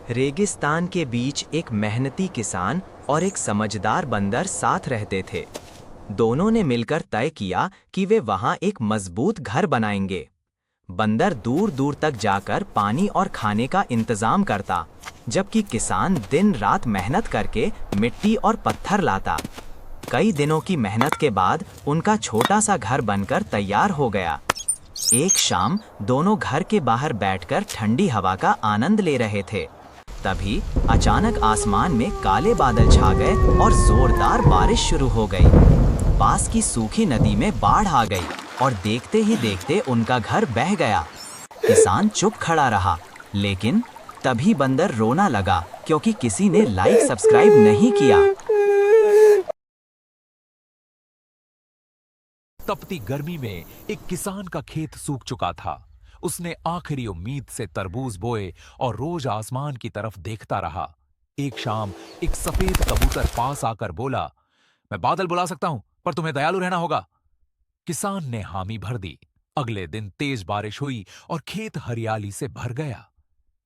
रेगिस्तान के बीच एक मेहनती किसान और एक समझदार बंदर साथ रहते थे। दोनों ने मिलकर तय किया कि वे वहां एक मजबूत घर बनाएंगे। बंदर दूर दूर तक जाकर पानी और खाने का इंतजाम करता, जबकि किसान दिन रात मेहनत करके मिट्टी और पत्थर लाता। कई दिनों की मेहनत के बाद उनका छोटा सा घर बनकर तैयार हो गया। एक शाम दोनों घर के बाहर बैठकर ठंडी हवा का आनंद ले रहे थे। तभी अचानक आसमान में काले बादल छा गए और जोरदार बारिश शुरू हो गई। पास की सूखी नदी में बाढ़ आ गई और देखते ही देखते उनका घर बह गया। किसान चुप खड़ा रहा, लेकिन तभी बंदर रोना लगा क्योंकि किसी ने लाइक सब्सक्राइब नहीं किया। तपती गर्मी में एक किसान का खेत सूख चुका था। उसने आखिरी उम्मीद से तरबूज बोए और रोज आसमान की तरफ देखता रहा। एक शाम एक सफेद कबूतर पास आकर बोला, मैं बादल बुला सकता हूं, पर तुम्हें दयालु रहना होगा। किसान ने हामी भर दी। अगले दिन तेज बारिश हुई और खेत हरियाली से भर गया।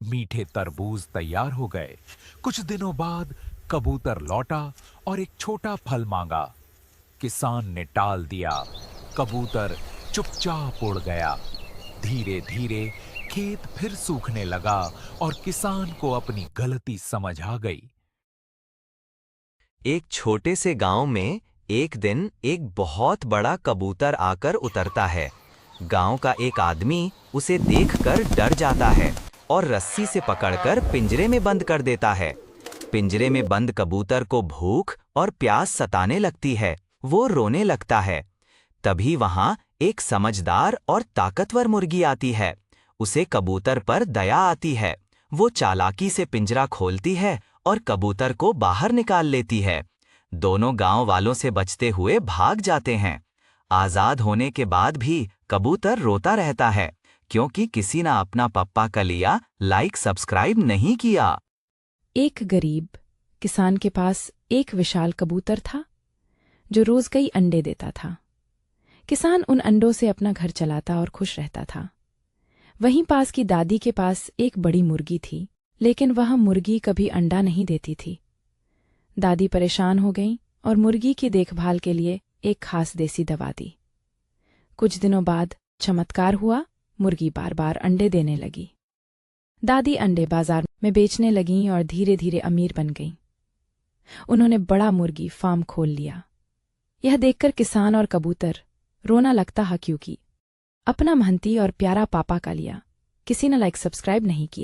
मीठे तरबूज तैयार हो गए। कुछ दिनों बाद कबूतर लौटा और एक छोटा फल मांगा। किसान ने टाल दिया। कबूतर चुपचाप उड़ गया। धीरे धीरे खेत फिर सूखने लगा और किसान को अपनी गलती समझ आ गई। एक छोटे से गांव में एक दिन एक बहुत बड़ा कबूतर आकर उतरता है। गांव का एक आदमी उसे देखकर डर जाता है और रस्सी से पकड़कर पिंजरे में बंद कर देता है। पिंजरे में बंद कबूतर को भूख और प्यास सताने लगती है। वो रोने लगता है। तभी वहां एक समझदार और ताकतवर मुर्गी आती है। उसे कबूतर पर दया आती है। वो चालाकी से पिंजरा खोलती है और कबूतर को बाहर निकाल लेती है। दोनों गांव वालों से बचते हुए भाग जाते हैं। आजाद होने के बाद भी कबूतर रोता रहता है, क्योंकि किसी ने अपना पप्पा का लिया लाइक सब्सक्राइब नहीं किया। एक गरीब किसान के पास एक विशाल कबूतर था, जो रोज कई अंडे देता था। किसान उन अंडों से अपना घर चलाता और खुश रहता था। वहीं पास की दादी के पास एक बड़ी मुर्गी थी, लेकिन वह मुर्गी कभी अंडा नहीं देती थी। दादी परेशान हो गईं और मुर्गी की देखभाल के लिए एक खास देसी दवा दी। कुछ दिनों बाद चमत्कार हुआ। मुर्गी बार बार अंडे देने लगी। दादी अंडे बाजार में बेचने लगीं और धीरे धीरे अमीर बन गईं। उन्होंने बड़ा मुर्गी फार्म खोल लिया। यह देखकर किसान और कबूतर रोना लगता है, क्योंकि अपना मेहनती और प्यारा पापा का लिया किसी ने लाइक सब्सक्राइब नहीं किया।